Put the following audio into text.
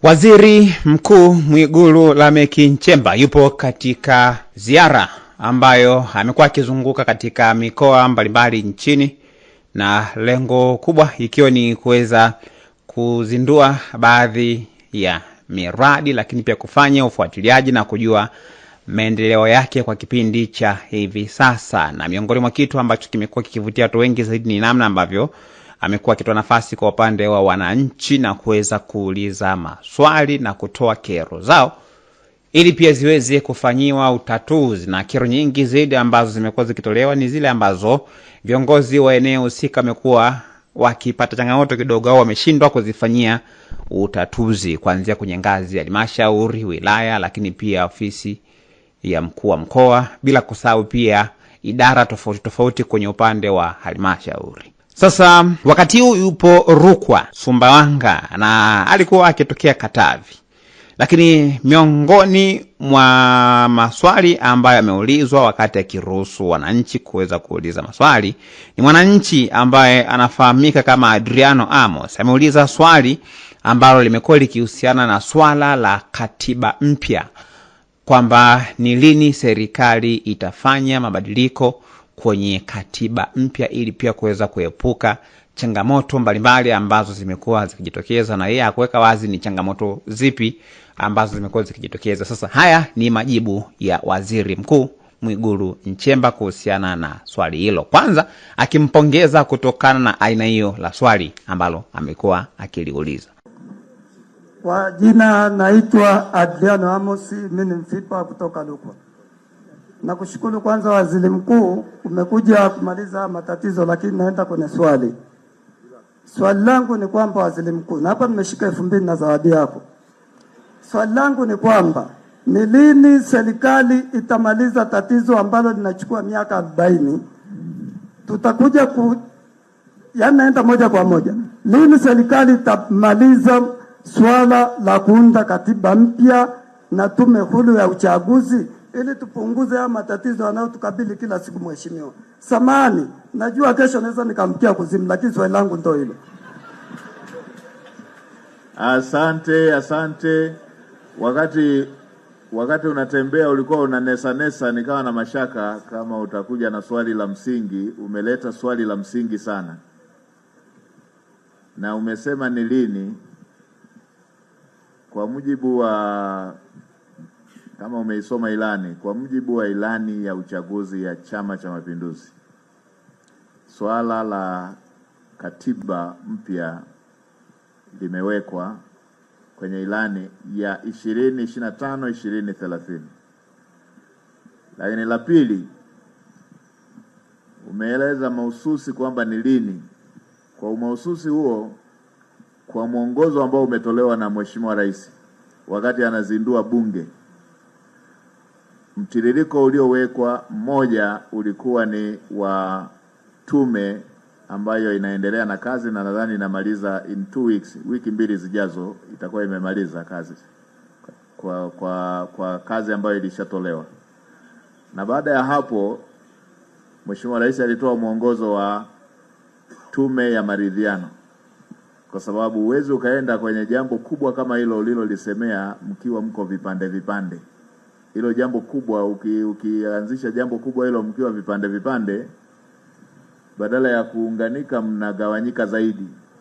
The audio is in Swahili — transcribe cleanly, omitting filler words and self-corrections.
Waziri Mkuu Mwigulu Lameck Nchemba yupo katika ziara ambayo amekuwa akizunguka katika mikoa mbalimbali nchini, na lengo kubwa ikiwa ni kuweza kuzindua baadhi ya miradi, lakini pia kufanya ufuatiliaji na kujua maendeleo yake kwa kipindi cha hivi sasa. Na miongoni mwa kitu ambacho kimekuwa kikivutia watu wengi zaidi ni namna ambavyo amekuwa akitoa nafasi kwa upande wa wananchi na kuweza kuuliza maswali na kutoa kero zao ili pia ziweze kufanyiwa utatuzi. Na kero nyingi zaidi ambazo zimekuwa zikitolewa ni zile ambazo viongozi wa eneo husika wamekuwa wakipata changamoto kidogo au wameshindwa kuzifanyia utatuzi, kuanzia kwenye ngazi ya halmashauri, wilaya, lakini pia ofisi ya mkuu wa mkoa, bila kusahau pia idara tofauti tofauti kwenye upande wa halmashauri. Sasa wakati huu yupo Rukwa, Sumbawanga, na alikuwa akitokea Katavi. Lakini miongoni mwa maswali ambayo ameulizwa wakati akiruhusu wananchi kuweza kuuliza maswali ni mwananchi ambaye anafahamika kama Adriano Amos. Ameuliza swali ambalo limekuwa likihusiana na swala la katiba mpya, kwamba ni lini serikali itafanya mabadiliko kwenye katiba mpya ili pia kuweza kuepuka changamoto mbalimbali ambazo zimekuwa zikijitokeza, na yeye hakuweka wazi ni changamoto zipi ambazo zimekuwa zikijitokeza. Sasa haya ni majibu ya Waziri Mkuu Mwigulu Nchemba kuhusiana na swali hilo, kwanza akimpongeza kutokana na aina hiyo la swali ambalo amekuwa akiliuliza. Kwa jina naitwa Adriano Amos, mimi ni mfipa kutoka Rukwa. Nakushukuru kwanza Waziri Mkuu, umekuja kumaliza matatizo, lakini naenda kwenye swali. Swali langu ni kwamba Waziri Mkuu, na hapa nimeshika 2000 na zawadi yako. Swali langu ni kwamba ni lini serikali itamaliza tatizo ambalo linachukua miaka 40? Tutakuja yaani naenda moja kwa moja. Lini serikali itamaliza swala la kuunda katiba mpya na tume huru ya uchaguzi ili tupunguze haya matatizo yanayotukabili kila siku? Mheshimiwa, samani, najua kesho naweza nikamkia kuzimu, lakini swali langu ndio hilo. Asante. Wakati unatembea ulikuwa unanesa nikawa na mashaka kama utakuja na swali la msingi. Umeleta swali la msingi sana, na umesema ni lini. Kwa mujibu wa, kama umeisoma ilani, kwa mujibu wa ilani ya uchaguzi ya Chama cha Mapinduzi, swala la katiba mpya limewekwa kwenye ilani ya 2025-2030. Lakini la pili, umeeleza mahususi kwamba ni lini. Kwa umahususi huo, kwa mwongozo ambao umetolewa na Mheshimiwa Rais wakati anazindua Bunge, mtiririko uliowekwa, mmoja ulikuwa ni wa tume ambayo inaendelea na kazi, na nadhani inamaliza in 2 weeks, wiki 2 zijazo itakuwa imemaliza kazi kwa kazi ambayo ilishatolewa. Na baada ya hapo Mheshimiwa Rais alitoa mwongozo wa tume ya maridhiano, kwa sababu huwezi ukaenda kwenye jambo kubwa kama hilo ulilolisemea mkiwa mko vipande. Hilo jambo kubwa, ukianzisha jambo kubwa hilo mkiwa vipande, badala ya kuunganika mnagawanyika zaidi.